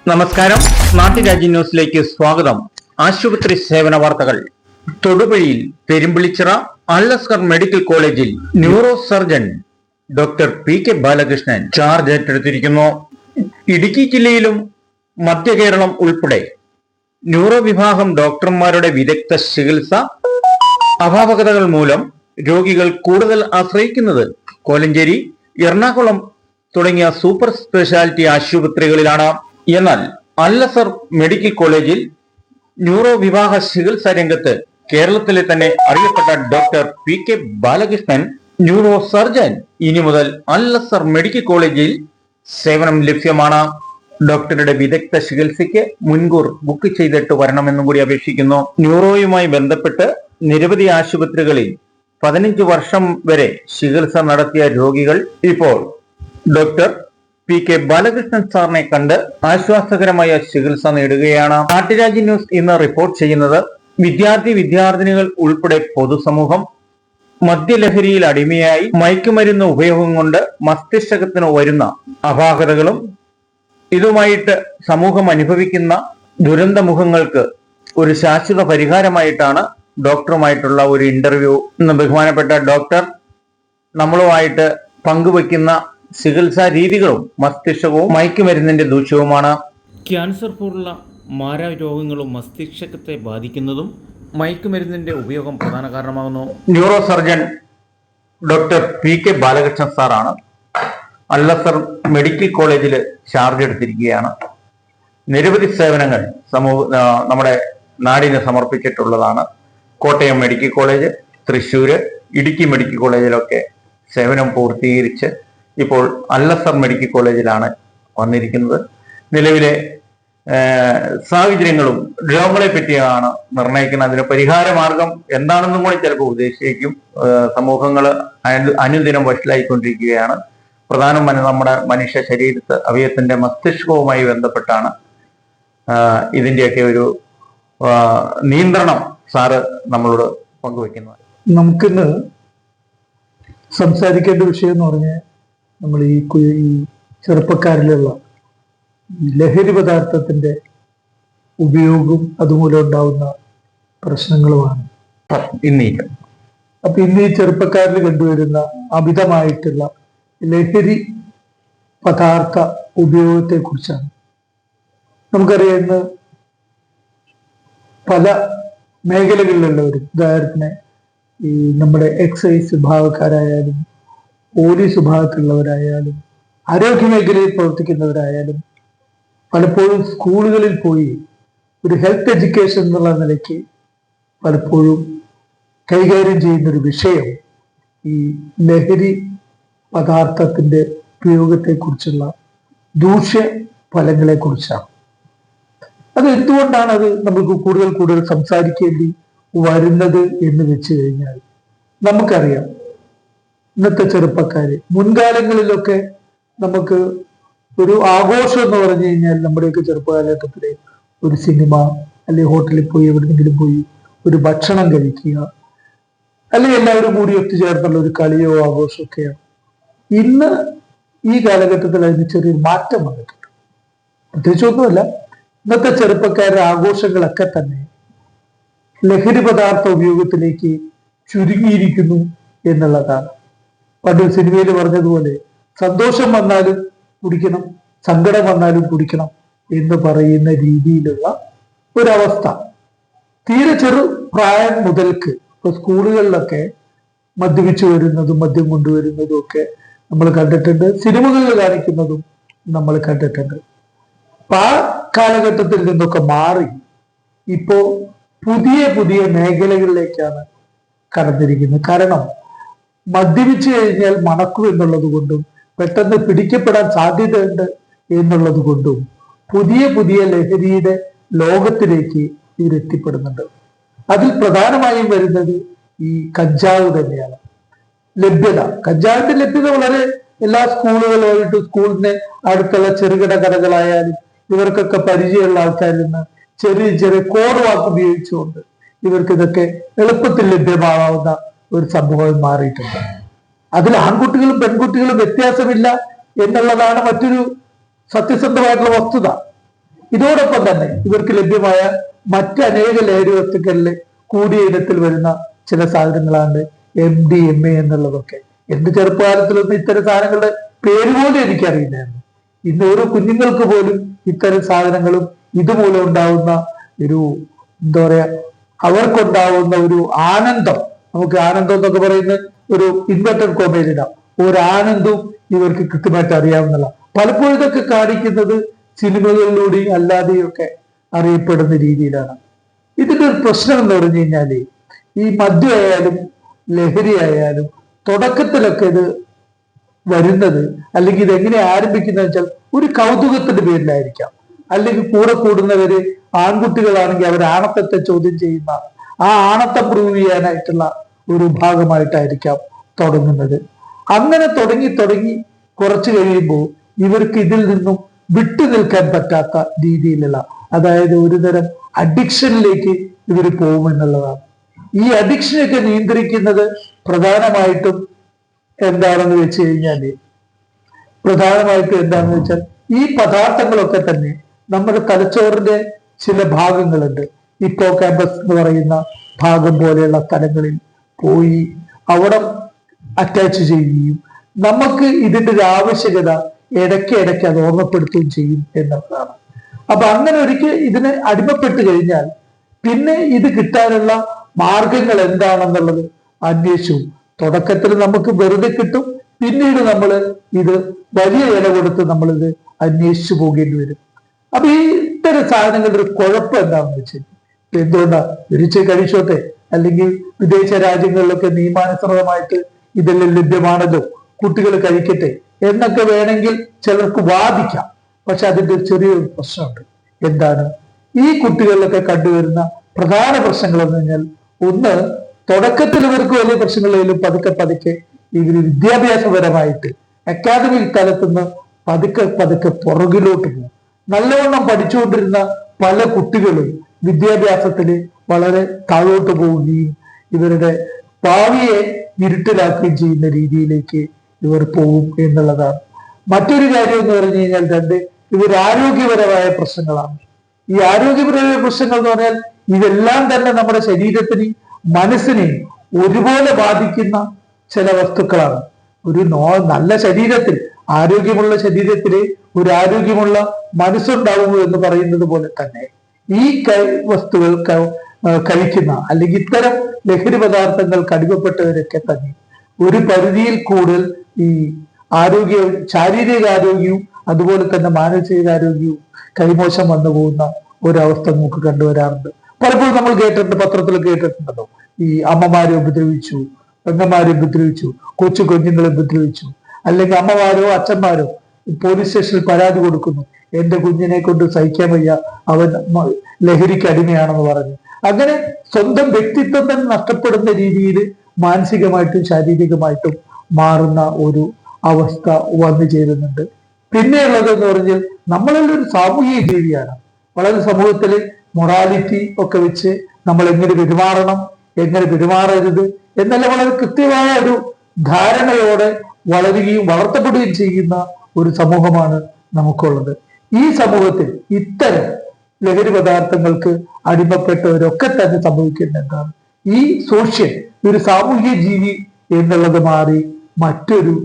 നമസ്കാരം. നാട്ടുരാജ്യ ന്യൂസിലേക്ക് സ്വാഗതം. ആശുപത്രി സേവന വാർത്തകൾ. തൊടുപുഴയിൽ പെരുമ്പിളിച്ചിറ അൽ-അസ്ഹർ മെഡിക്കൽ കോളേജിൽ neuro surgeon doctor P K. Balakrishnan charge ഏറ്റെടുത്തിരിക്കുന്നു. ഇടുക്കി ജില്ലയിലും മധ്യ കേരളം ഉൾപ്പെടെ ന്യൂറോ വിഭാഗം ഡോക്ടർമാരുടെ വിദഗ്ധ ചികിത്സ അപാകതകൾ മൂലം രോഗികൾ കൂടുതൽ ആശ്രയിക്കുന്നത് കോലഞ്ചേരി, എറണാകുളം തുടങ്ങിയ സൂപ്പർ സ്പെഷ്യാലിറ്റി ആശുപത്രികളിലാണ്. എന്നാൽ അൽ-അസ്ഹർ മെഡിക്കൽ കോളേജിൽ ന്യൂറോ വിഭാഗ ചികിത്സാ രംഗത്ത് കേരളത്തിലെ തന്നെ അറിയപ്പെട്ട doctor P K. Balakrishnan neurosurgeon ഇനി മുതൽ അൽ-അസ്ഹർ മെഡിക്കൽ കോളേജിൽ സേവനം ലഭ്യമാണ്. ഡോക്ടറുടെ വിദഗ്ധ ചികിത്സയ്ക്ക് മുൻകൂർ ബുക്ക് ചെയ്തിട്ട് വരണമെന്നും കൂടി അപേക്ഷിക്കുന്നു. ന്യൂറോയുമായി ബന്ധപ്പെട്ട് നിരവധി ആശുപത്രികളിൽ 15 വർഷം വരെ ചികിത്സ നടത്തിയ രോഗികൾ ഇപ്പോൾ ഡോക്ടർ പി.കെ. ബാലകൃഷ്ണൻ സാറിനെ കണ്ട് ആശ്വാസകരമായ ചികിത്സ നേടുകയാണ്. നാട്ടുരാജ്യ ന്യൂസ് ഇന്ന് റിപ്പോർട്ട് ചെയ്യുന്നത് വിദ്യാർത്ഥിനികൾ ഉൾപ്പെടെ പൊതുസമൂഹം മദ്യലഹരിയിൽ അടിമയായി മയക്കുമരുന്ന് ഉപയോഗം കൊണ്ട് മസ്തിഷ്കത്തിന് വരുന്ന അപാകതകളും ഇതുമായിട്ട് സമൂഹം അനുഭവിക്കുന്ന ദുരന്തമുഖങ്ങൾക്ക് ഒരു ശാശ്വത പരിഹാരമായിട്ടാണ് ഡോക്ടറുമായിട്ടുള്ള ഒരു ഇന്റർവ്യൂ. ഇന്ന് ബഹുമാനപ്പെട്ട ഡോക്ടർ നമ്മളുമായിട്ട് പങ്കുവയ്ക്കുന്ന ചികിത്സാ രീതികളും മസ്തിഷ്കവും മയക്കുമരുന്നിന്റെ ദൂഷ്യവുമാണ്. ക്യാൻസർ പോലുള്ള മാരരോഗങ്ങളും മസ്തിഷ്കത്തെ ബാധിക്കുന്നതും മയക്കുമരുന്നിന്റെ ഉപയോഗം പ്രധാന കാരണമാകുന്നു. Neuro surgeon doctor P K. Balakrishnan സാറാണ് അൽ-അസ്ഹർ മെഡിക്കൽ കോളേജിൽ ചാർജ് എടുത്തിരിക്കുകയാണ്. നിരവധി സേവനങ്ങൾ നമ്മുടെ നാടിന് സമർപ്പിച്ചിട്ടുള്ളതാണ്. Kottayam medical college, Thrissur, Idukki medical കോളേജിലൊക്കെ സേവനം പൂർത്തീകരിച്ച് ഇപ്പോൾ അൽ-അസ്ഹർ മെഡിക്കൽ കോളേജിലാണ് വന്നിരിക്കുന്നത്. നിലവിലെ സാഹചര്യങ്ങളും രോഗങ്ങളെ പറ്റിയാണ് നിർണ്ണയിക്കുന്നത്. അതിന് പരിഹാര മാർഗം എന്താണെന്നും കൂടി ചിലപ്പോൾ ഉപദേശിക്കും. സമൂഹങ്ങൾ അനുദിനം വഷളായിക്കൊണ്ടിരിക്കുകയാണ്. പ്രധാനമായും നമ്മുടെ മനുഷ്യ ശരീരത്ത് അവയവത്തിന്റെ മസ്തിഷ്കവുമായി ബന്ധപ്പെട്ടാണ് ഇതിന്റെയൊക്കെ ഒരു നിയന്ത്രണം സാറ് നമ്മളോട് പങ്കുവെക്കുന്നത്. നമുക്കിന്ന് സംസാരിക്കേണ്ട വിഷയം എന്ന് പറഞ്ഞാൽ നമ്മൾ ഈ ചെറുപ്പക്കാരിലുള്ള ലഹരി പദാർത്ഥത്തിന്റെ ഉപയോഗവും അതുമൂലം ഉണ്ടാവുന്ന പ്രശ്നങ്ങളുമാണ് അപ്പൊ ഇന്ന് ഈ ചെറുപ്പക്കാരിൽ കണ്ടുവരുന്ന അമിതമായിട്ടുള്ള ലഹരി പദാർത്ഥ ഉപയോഗത്തെ കുറിച്ചാണ്. നമുക്കറിയാം, ഇന്ന് പല മേഖലകളിലുള്ളവരും, ഉദാഹരണത്തിന് ഈ നമ്മുടെ എക്സൈസ് വിഭാഗക്കാരായാലും പോലീസ് വിഭാഗത്തിലുള്ളവരായാലും ആരോഗ്യ മേഖലയിൽ പ്രവർത്തിക്കുന്നവരായാലും പലപ്പോഴും സ്കൂളുകളിൽ പോയി ഒരു ഹെൽത്ത് എഡ്യൂക്കേഷൻ എന്നുള്ള നിലയ്ക്ക് പലപ്പോഴും കൈകാര്യം ചെയ്യുന്നൊരു വിഷയം ഈ ലഹരി പദാർത്ഥത്തിന്റെ ഉപയോഗത്തെക്കുറിച്ചുള്ള ദൂഷ്യ ഫലങ്ങളെ കുറിച്ചാണ്. അത് എന്തുകൊണ്ടാണ് അത് നമുക്ക് കൂടുതൽ സംസാരിക്കേണ്ടി വരുന്നത് എന്ന് വെച്ച് കഴിഞ്ഞാൽ, നമുക്കറിയാം ഇന്നത്തെ ചെറുപ്പക്കാര് മുൻകാലങ്ങളിലൊക്കെ നമുക്ക് ഒരു ആഘോഷം എന്ന് പറഞ്ഞു കഴിഞ്ഞാൽ നമ്മുടെയൊക്കെ ചെറുപ്പകാലഘട്ടത്തില് ഒരു സിനിമ, അല്ലെങ്കിൽ ഹോട്ടലിൽ പോയി എവിടെയെങ്കിലും പോയി ഒരു ഭക്ഷണം കഴിക്കുക, അല്ലെങ്കിൽ എല്ലാവരും കൂടി ഒത്തുചേർന്നുള്ള ഒരു കളിയോ ആഘോഷമോ ഒക്കെയാണ്. ഇന്ന് ഈ കാലഘട്ടത്തിൽ അതിന് ചെറിയൊരു മാറ്റം വന്നിട്ടുണ്ട്. പ്രത്യേകിച്ചൊന്നുമല്ല, ഇന്നത്തെ ചെറുപ്പക്കാരുടെ ആഘോഷങ്ങളൊക്കെ തന്നെ ലഹരി പദാർത്ഥ ഉപയോഗത്തിലേക്ക് ചുരുങ്ങിയിരിക്കുന്നു എന്നുള്ളതാണ്. പണ്ട് സിനിമയിൽ പറഞ്ഞതുപോലെ സന്തോഷം വന്നാലും കുടിക്കണം, സങ്കടം വന്നാലും കുടിക്കണം എന്ന് പറയുന്ന രീതിയിലുള്ള ഒരവസ്ഥ തീരെ ചെറു പ്രായം മുതൽക്ക് ഇപ്പൊ സ്കൂളുകളിലൊക്കെ മദ്യപിച്ചു വരുന്നതും മദ്യം കൊണ്ടുവരുന്നതും ഒക്കെ നമ്മൾ കണ്ടിട്ടുണ്ട്. സിനിമകളിൽ കാണിക്കുന്നതും നമ്മൾ കണ്ടിട്ടുണ്ട്. അപ്പൊ ആ കാലഘട്ടത്തിൽ നിന്നൊക്കെ മാറി ഇപ്പോ പുതിയ മേഖലകളിലേക്കാണ് കടന്നിരിക്കുന്നത്. കാരണം മദ്യപിച്ചു കഴിഞ്ഞാൽ മണക്കും എന്നുള്ളത് കൊണ്ടും പെട്ടെന്ന് പിടിക്കപ്പെടാൻ സാധ്യതയുണ്ട് എന്നുള്ളത് കൊണ്ടും പുതിയ ലഹരിയുടെ ലോകത്തിലേക്ക് ഇവരെത്തിപ്പെടുന്നുണ്ട്. അതിൽ പ്രധാനമായും വരുന്നത് ഈ കഞ്ചാവ് തന്നെയാണ്. കഞ്ചാവിന്റെ ലഭ്യത വളരെ എല്ലാ സ്കൂളുകളുമായിട്ട്, സ്കൂളിന്റെ അടുത്തുള്ള ചെറുകിട കടകളായാലും ഇവർക്കൊക്കെ പരിചയമുള്ള ആൾക്കാരിൽ നിന്ന് ചെറിയ കോഡ് വാക്ക് ഉപയോഗിച്ചുകൊണ്ട് ഇവർക്ക് ഇതൊക്കെ എളുപ്പത്തിൽ ലഭ്യമാവാവുന്ന ഒരു സംഭവം മാറിയിട്ടുണ്ട്. അതിൽ ആൺകുട്ടികളും പെൺകുട്ടികളും വ്യത്യാസമില്ല എന്നുള്ളതാണ് മറ്റൊരു സത്യസന്ധമായിട്ടുള്ള വസ്തുത. ഇതോടൊപ്പം തന്നെ ഇവർക്ക് ലഭ്യമായ മറ്റനേക ലഹരി വസ്തുക്കളിൽ കൂടിയ ഇനത്തിൽ വരുന്ന ചില സാധനങ്ങളാണ് MDMA എന്നുള്ളതൊക്കെ. എന്റെ ചെറുപ്പകാലത്തിലൊന്നും ഇത്തരം സാധനങ്ങളുടെ പേര് പോലും എനിക്കറിയില്ലായിരുന്നു. ഇന്ന് ഓരോ കുഞ്ഞുങ്ങൾക്ക് പോലും ഇത്തരം സാധനങ്ങളും ഇതുമൂലം ഉണ്ടാവുന്ന ഒരു എന്താ പറയാ അവർക്കുണ്ടാവുന്ന ഒരു ആനന്ദം, നമുക്ക് ആനന്ദം എന്നൊക്കെ പറയുന്ന ഒരു ഇൻവെർട്ടഡ് കോമയിലിടാം, ഒരു ആനന്ദവും ഇവർക്ക് കൃത്യമായിട്ട് അറിയാവുന്നതാണ്. പലപ്പോഴും ഇതൊക്കെ കാണിക്കുന്നത് സിനിമകളിലൂടെയും അല്ലാതെയും ഒക്കെ അറിയപ്പെടുന്ന രീതിയിലാണ്. ഇതിന്റെ ഒരു പ്രശ്നം എന്ന് പറഞ്ഞു കഴിഞ്ഞാല് ഈ മദ്യമായാലും ലഹരി ആയാലും തുടക്കത്തിലൊക്കെ ഇത് വരുന്നത്, അല്ലെങ്കിൽ ഇത് എങ്ങനെ ആരംഭിക്കുന്നത് വെച്ചാൽ ഒരു കൗതുകത്തിന്റെ പേരിലായിരിക്കാം. അല്ലെങ്കിൽ കൂടെ കൂടുന്നവര് ആൺകുട്ടികളാണെങ്കിൽ അവർ ആണത്തത്തെ ചോദ്യം ചെയ്യുന്ന, ആ ആണത്തം പ്രൂവ് ചെയ്യാനായിട്ടുള്ള ഒരു ഭാഗമായിട്ടായിരിക്കാം തുടങ്ങുന്നത്. അങ്ങനെ തുടങ്ങി കുറച്ച് കഴിയുമ്പോൾ ഇവർക്ക് ഇതിൽ നിന്നും വിട്ടു നിൽക്കാൻ പറ്റാത്ത രീതിയിലുള്ള, അതായത് ഒരുതരം അഡിക്ഷനിലേക്ക് ഇവർ പോകുമെന്നുള്ളതാണ്. ഈ അഡിക്ഷനൊക്കെ നിയന്ത്രിക്കുന്നത് പ്രധാനമായിട്ടും എന്താണെന്ന് വെച്ച് കഴിഞ്ഞാല് ഈ പദാർത്ഥങ്ങളൊക്കെ തന്നെ നമ്മുടെ തലച്ചോറിന്റെ ചില ഭാഗങ്ങളുണ്ട്, ഹിപ്പോകാമ്പസ് എന്ന് പറയുന്ന ഭാഗം പോലെയുള്ള സ്ഥലങ്ങളിൽ പോയി അവിടെ അറ്റാച്ച് ചെയ്യുകയും നമുക്ക് ഇതിന്റെ ഒരു ആവശ്യകത ഇടയ്ക്ക് അത് ഓർമ്മപ്പെടുത്തുകയും ചെയ്യും എന്നുള്ളതാണ്. അപ്പൊ അങ്ങനെ ഒരിക്കൽ ഇതിന് അടിമപ്പെട്ട് കഴിഞ്ഞാൽ പിന്നെ ഇത് കിട്ടാനുള്ള മാർഗങ്ങൾ എന്താണെന്നുള്ളത് അന്വേഷിച്ചു. തുടക്കത്തിൽ നമുക്ക് വെറുതെ കിട്ടും, പിന്നീട് നമ്മൾ ഇത് വലിയ വില കൊടുത്ത് നമ്മളിത് അന്വേഷിച്ചു പോകേണ്ടി വരും. അപ്പൊ ഈ ഇത്തരം സാധനങ്ങളുടെ ഒരു കുഴപ്പം എന്താണെന്ന് വെച്ചാൽ, എന്തുകൊണ്ടാ ഒരിച്ച് കഴിച്ചോട്ടെ, അല്ലെങ്കിൽ വിദേശ രാജ്യങ്ങളിലൊക്കെ നിയമാനുസൃതമായിട്ട് ഇതെല്ലാം ലഭ്യമാണല്ലോ, കുട്ടികൾ കഴിക്കട്ടെ എന്നൊക്കെ വേണമെങ്കിൽ ചിലർക്ക് വാദിക്കാം. പക്ഷെ അതിന്റെ ഒരു ചെറിയൊരു പ്രശ്നമുണ്ട്. എന്താണ് ഈ കുട്ടികളിലൊക്കെ കണ്ടുവരുന്ന പ്രധാന പ്രശ്നങ്ങൾ എന്ന് പറഞ്ഞാൽ, ഒന്ന്, തുടക്കത്തിൽ ഇവർക്ക് വലിയ പ്രശ്നങ്ങളിലും പതുക്കെ ഇവർ വിദ്യാഭ്യാസപരമായിട്ട് അക്കാദമിക് തലത്തുനിന്ന് പതുക്കെ പുറകിലോട്ട് പോകും. നല്ലവണ്ണം പഠിച്ചുകൊണ്ടിരുന്ന പല കുട്ടികളും വിദ്യാഭ്യാസത്തിൽ വളരെ താഴോട്ട് പോവുകയും ഇവരുടെ ഭാവിയെ ഇരുട്ടിലാക്കുകയും ചെയ്യുന്ന രീതിയിലേക്ക് ഇവർ പോകും എന്നുള്ളതാണ്. മറ്റൊരു കാര്യം എന്ന് പറഞ്ഞു കഴിഞ്ഞാൽ ഇവർ ആരോഗ്യപരമായ പ്രശ്നങ്ങളാണ്. ഈ ആരോഗ്യപരമായ പ്രശ്നങ്ങൾ എന്ന് പറഞ്ഞാൽ ഇതെല്ലാം തന്നെ നമ്മുടെ ശരീരത്തിനെയും മനസ്സിനെയും ഒരുപോലെ ബാധിക്കുന്ന ചില വസ്തുക്കളാണ്. ഒരു നല്ല ശരീരത്തിൽ, ആരോഗ്യമുള്ള ശരീരത്തില് ഒരു ആരോഗ്യമുള്ള മനസ്സുണ്ടാവുമോ എന്ന് പറയുന്നത് പോലെ തന്നെ ഈ വസ്തുക്കൾ കഴിക്കുന്ന അല്ലെങ്കിൽ ഇത്തരം ലഹരി പദാർത്ഥങ്ങൾക്ക് അടിമപ്പെട്ടവരൊക്കെ തന്നെ ഒരു പരിധിയിൽ കൂടുതൽ ഈ ശാരീരിക ആരോഗ്യവും അതുപോലെ തന്നെ മാനസികാരോഗ്യവും കൈമോശം വന്നു പോകുന്ന ഒരവസ്ഥ നമുക്ക് കണ്ടുവരാറുണ്ട്. പലപ്പോഴും നമ്മൾ കേട്ടിട്ടുണ്ട്, പത്രത്തിലൊക്കെ കേട്ടിട്ടുണ്ടല്ലോ, ഈ അമ്മമാരെ ഉപദ്രവിച്ചു, പെങ്ങന്മാരെ ഉപദ്രവിച്ചു, കുഞ്ഞുങ്ങളെ ഉപദ്രവിച്ചു, അല്ലെങ്കിൽ അമ്മമാരോ അച്ഛന്മാരോ പോലീസ് സ്റ്റേഷനിൽ പരാതി കൊടുക്കുന്നു, എന്റെ കുഞ്ഞിനെ കൊണ്ട് സഹിക്കാൻ വയ്യ, അവൻ ലഹരിക്ക് അടിമയാണെന്ന് പറഞ്ഞു. അങ്ങനെ സ്വന്തം വ്യക്തിത്വം തന്നെ നഷ്ടപ്പെടുന്ന രീതിയിൽ മാനസികമായിട്ടും ശാരീരികമായിട്ടും മാറുന്ന ഒരു അവസ്ഥ വന്നു ചേരുന്നുണ്ട്. പിന്നെയുള്ളത് എന്ന് പറഞ്ഞാൽ നമ്മളെല്ലാം ഒരു സാമൂഹിക ജീവിയാണ്. വളരെ സമൂഹത്തിൽ മൊറാലിറ്റി ഒക്കെ വെച്ച് നമ്മൾ എങ്ങനെ പെരുമാറണം, എങ്ങനെ പെരുമാറരുത് എന്നെല്ലാം വളരെ കൃത്യമായ ഒരു ധാരണയോടെ വളരുകയും വളർത്തപ്പെടുകയും ചെയ്യുന്ന ഒരു സമൂഹമാണ് നമുക്കുള്ളത്. ഈ സമൂഹത്തിൽ ഇത്തരം ലഹരി പദാർത്ഥങ്ങൾക്ക് അടിമപ്പെട്ടവരൊക്കെ തന്നെ സംഭവിക്കുന്ന എന്താണ്, ഈ ഒരു സാമൂഹിക ജീവി എന്നുള്ളത് മാറി മറ്റൊരു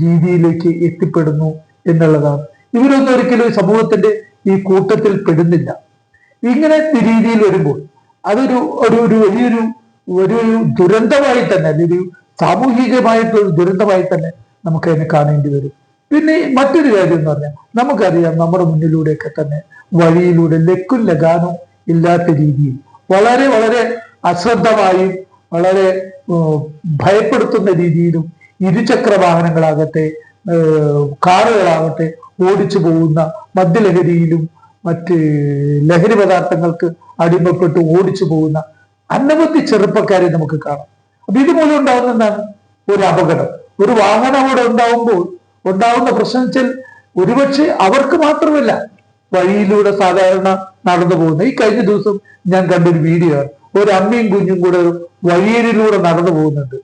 രീതിയിലേക്ക് എത്തിപ്പെടുന്നു എന്നുള്ളതാണ്. ഇവരൊന്നും ഒരിക്കലും സമൂഹത്തിന്റെ ഈ കൂട്ടത്തിൽ പെടുന്നില്ല. ഇങ്ങനെ രീതിയിൽ വരുമ്പോൾ അതൊരു വലിയൊരു ദുരന്തമായി തന്നെ, അല്ലെങ്കിൽ സാമൂഹികമായിട്ടൊരു ദുരന്തമായി തന്നെ നമുക്ക് അതിനെ കാണേണ്ടി വരും. പിന്നെ മറ്റൊരു കാര്യം എന്ന് പറഞ്ഞാൽ, നമുക്കറിയാം നമ്മുടെ മുന്നിലൂടെയൊക്കെ തന്നെ വഴിയിലൂടെ ലക്കും ലഗാനും ഇല്ലാത്ത രീതിയിൽ വളരെ വളരെ അശ്രദ്ധമായും വളരെ ഭയപ്പെടുത്തുന്ന രീതിയിലും ഇരുചക്ര വാഹനങ്ങളാകട്ടെ കാറുകളാകട്ടെ ഓടിച്ചു പോകുന്ന, മദ്യലഹരിയിലും മറ്റ് ലഹരി പദാർത്ഥങ്ങൾക്ക് അടിമപ്പെട്ട് ഓടിച്ചു പോകുന്ന അനവധി ചെറുപ്പക്കാരെ നമുക്ക് കാണാം. അപ്പൊ ഇതുമൂലം ഉണ്ടാകുന്ന എന്താണ്, ഒരു അപകടം. ഒരു വാഹനം അവിടെ ഉണ്ടാവുമ്പോൾ ഉണ്ടാവുന്ന പ്രശ്നം വെച്ചാൽ ഒരുപക്ഷെ അവർക്ക് മാത്രമല്ല, വഴിയിലൂടെ സാധാരണ നടന്നു പോകുന്ന, ഈ കഴിഞ്ഞ ദിവസം ഞാൻ കണ്ടൊരു വീഡിയോ ആണ്, ഒരു അമ്മയും കുഞ്ഞും കൂടെ വഴിയിലൂടെ നടന്നു പോകുന്നുണ്ട്.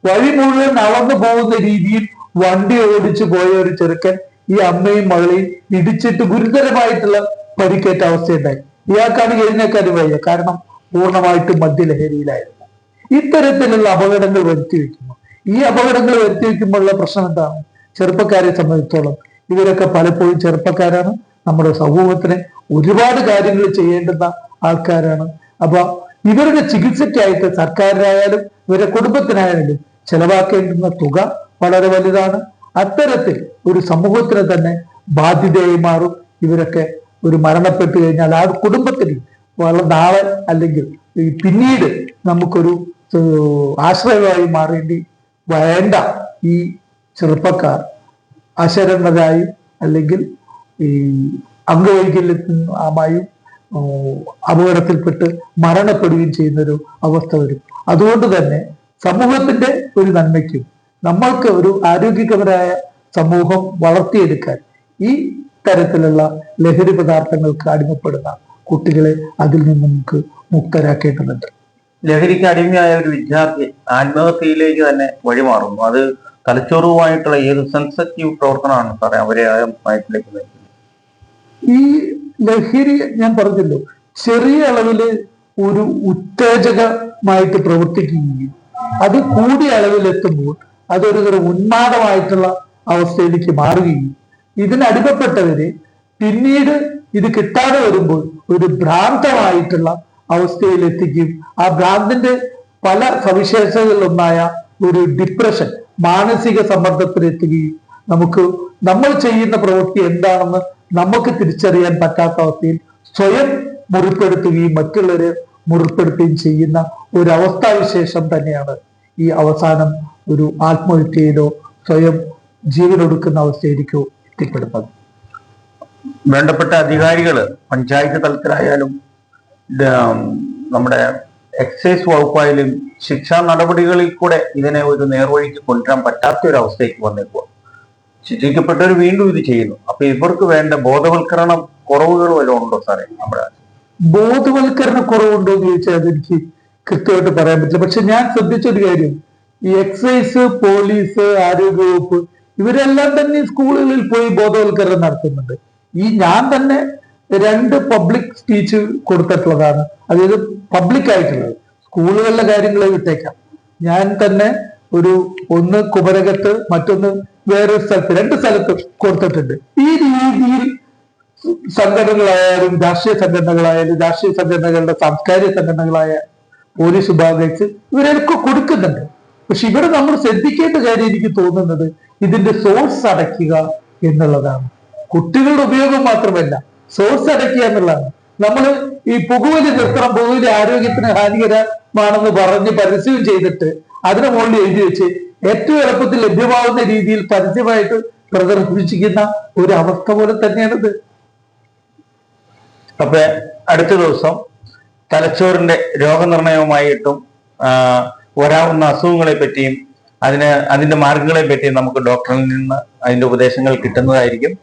വഴി മുഴുവൻ നടന്നു പോകുന്ന രീതിയിൽ വണ്ടി ഓടിച്ചു പോയ ഒരു ചെറുക്കൻ ഈ അമ്മയും മകളെയും ഇടിച്ചിട്ട് ഗുരുതരമായിട്ടുള്ള പരിക്കേറ്റ അവസ്ഥയുണ്ടായി. ഇയാൾക്കാണ് എഴുന്നേക്കാനും വയ്യ, കാരണം പൂർണ്ണമായിട്ടും മദ്യലഹരിയിലായിരുന്നു. ഇത്തരത്തിലുള്ള അപകടങ്ങൾ വരുത്തി വെക്കുന്നു. ഈ അപകടങ്ങൾ വരുത്തി വെക്കുമ്പോഴുള്ള പ്രശ്നം എന്താണ്? ചെറുപ്പക്കാരെ സംബന്ധിച്ചോളം ഇവരൊക്കെ പലപ്പോഴും ചെറുപ്പക്കാരാണ്, നമ്മുടെ സമൂഹത്തിന് ഒരുപാട് കാര്യങ്ങൾ ചെയ്യേണ്ടുന്ന ആൾക്കാരാണ്. അപ്പൊ ഇവരുടെ ചികിത്സയ്ക്കായിട്ട് സർക്കാരിനായാലും ഇവരുടെ കുടുംബത്തിനായാലും ചെലവാക്കേണ്ടുന്ന തുക വളരെ വലുതാണ്. അത്തരത്തിൽ ഒരു സമൂഹത്തിന് തന്നെ ബാധ്യതയായി മാറും. ഇവരൊക്കെ ഒരു മരണപ്പെട്ടു കഴിഞ്ഞാൽ ആ കുടുംബത്തിന് വളരെ നാളെ അല്ലെങ്കിൽ പിന്നീട് നമുക്കൊരു ആശ്രയമായി മാറേണ്ടി വേണ്ട ഈ ചെറുപ്പക്കാർ അശരണരായും അല്ലെങ്കിൽ ഈ അംഗവൈകല്യമായും അപകടത്തിൽപ്പെട്ട് മരണപ്പെടുകയും ചെയ്യുന്നൊരു അവസ്ഥ വരും. അതുകൊണ്ട് തന്നെ സമൂഹത്തിന്റെ ഒരു നന്മയ്ക്കും നമ്മൾക്ക് ഒരു ആരോഗ്യകരമായ സമൂഹം വളർത്തിയെടുക്കാൻ ഈ തരത്തിലുള്ള ലഹരി പദാർത്ഥങ്ങൾക്ക് അടിമപ്പെടുന്ന കുട്ടികളെ അതിൽ നിന്ന് നമുക്ക് മുക്തരാക്കേണ്ടതുണ്ട്. ലഹരിക്ക് അടിമയായ ഒരു വിദ്യാർത്ഥി ആത്മഹത്യയിലേക്ക് തന്നെ വഴിമാറുന്നു. അത് തലച്ചോറുമായിട്ടുള്ള ഏത് സെൻസിറ്റീവ് പ്രവർത്തനമാണ് സാറേ അവരെ മയത്തിലേക്ക് നയിക്കുന്നത്? ഈ ലഹരി ഞാൻ പറഞ്ഞല്ലോ, ചെറിയ അളവില് ഒരു ഉത്തേജകമായിട്ട് പ്രവർത്തിക്കുകയും അത് കൂടിയ അളവിലെത്തുമ്പോൾ അതൊരു തരം ഉന്മാദമായിട്ടുള്ള അവസ്ഥയിലേക്ക് മാറുകയും ഇതിനടിമപ്പെട്ടവര് പിന്നീട് ഇത് കിട്ടാതെ വരുമ്പോൾ ഒരു ഭ്രാന്തമായിട്ടുള്ള അവസ്ഥയിൽ എത്തിക്കുകയും ആ ഭ്രാന്തിന്റെ പല സവിശേഷതകളിലൊന്നായ ഒരു ഡിപ്രഷൻ, മാനസിക സമ്മർദ്ദത്തിലെത്തുകയും നമ്മൾ ചെയ്യുന്ന പ്രവൃത്തി എന്താണെന്ന് നമുക്ക് തിരിച്ചറിയാൻ പറ്റാത്ത അവസ്ഥയിൽ സ്വയം മുറിപ്പെടുത്തുകയും മറ്റുള്ളവരെ മുറിപ്പെടുത്തുകയും ചെയ്യുന്ന ഒരു അവസ്ഥാവിശേഷം തന്നെയാണ് ഈ അവസാനം ഒരു ആത്മഹത്യയിലോ സ്വയം ജീവനൊടുക്കുന്ന അവസ്ഥയിലേക്കോ എത്തിപ്പെടുന്നത്. വേണ്ടപ്പെട്ട അധികാരികള് പഞ്ചായത്ത് തലത്തിലായാലും നമ്മുടെ എക്സൈസ് വകുപ്പായാലും ശിക്ഷാ നടപടികളിൽ കൂടെ ഇതിനെ ഒരു നേർവഴിക്ക് കൊണ്ടുവരാൻ പറ്റാത്ത ഒരു അവസ്ഥയ്ക്ക് വന്നേക്കുക. ശിക്ഷിക്കപ്പെട്ടവർ വീണ്ടും ഇത് ചെയ്യുന്നു. അപ്പൊ ഇവർക്ക് വേണ്ട ബോധവൽക്കരണം കുറവുകൾ വല്ലതും ഉണ്ടോ സാറേ? നമ്മുടെ ബോധവൽക്കരണ കുറവുണ്ടോ എന്ന് ചോദിച്ചാൽ അതെനിക്ക് കൃത്യമായിട്ട് പറയാൻ പറ്റില്ല. പക്ഷെ ഞാൻ ശ്രദ്ധിച്ചൊരു കാര്യം, ഈ എക്സൈസ്, പോലീസ്, ആരോഗ്യവകുപ്പ് ഇവരെല്ലാം തന്നെ സ്കൂളുകളിൽ പോയി ബോധവൽക്കരണം നടത്തുന്നുണ്ട്. ഞാൻ തന്നെ 2 പബ്ലിക് സ്പീച്ച് കൊടുത്തിട്ടുള്ളതാണ്. അതായത് പബ്ലിക് ആയിട്ടുള്ളത്, സ്കൂളുകളിലെ കാര്യങ്ങളെ വിട്ടേക്കാം. ഞാൻ തന്നെ ഒന്ന് കുമരകത്ത്, മറ്റൊന്ന് വേറൊരു സ്ഥലത്ത്, 2 സ്ഥലത്ത് കൊടുത്തിട്ടുണ്ട്. ഈ രീതിയിൽ സംഘടനകളായാലും രാഷ്ട്രീയ സംഘടനകളുടെ സാംസ്കാരിക സംഘടനകളായ പോലീസ് വിഭാഗങ്ങൾ ഇവരൊക്കെ കൊടുക്കുന്നുണ്ട്. പക്ഷെ ഇവിടെ നമ്മൾ ശ്രദ്ധിക്കേണ്ട കാര്യം എനിക്ക് തോന്നുന്നത് ഇതിന്റെ സോഴ്സ് അടയ്ക്കുക എന്നുള്ളതാണ്. കുട്ടികളുടെ ഉപയോഗം മാത്രമല്ല, സോഴ്സ് അടയ്ക്കുക എന്നുള്ളതാണ്. നമ്മൾ ഈ പുകവലി നിർത്തണം, പുകവലി ആരോഗ്യത്തിന് ഹാനികരമാണെന്ന് പറഞ്ഞ് പരസ്യം ചെയ്തിട്ട് അതിന് മുകളിൽ എഴുതി വെച്ച് ഏറ്റവും എളുപ്പത്തിൽ ലഭ്യമാവുന്ന രീതിയിൽ പരസ്യമായിട്ട് പ്രദർശിപ്പിക്കുന്ന ഒരു അവസ്ഥ പോലെ തന്നെയാണിത്. അപ്പൊ അടുത്ത ദിവസം തലച്ചോറിന്റെ രോഗനിർണയവുമായിട്ടും വരാവുന്ന അസുഖങ്ങളെ പറ്റിയും അതിന്റെ മാർഗങ്ങളെ പറ്റിയും നമുക്ക് ഡോക്ടറിൽ നിന്ന് അതിന്റെ ഉപദേശങ്ങൾ കിട്ടുന്നതായിരിക്കും.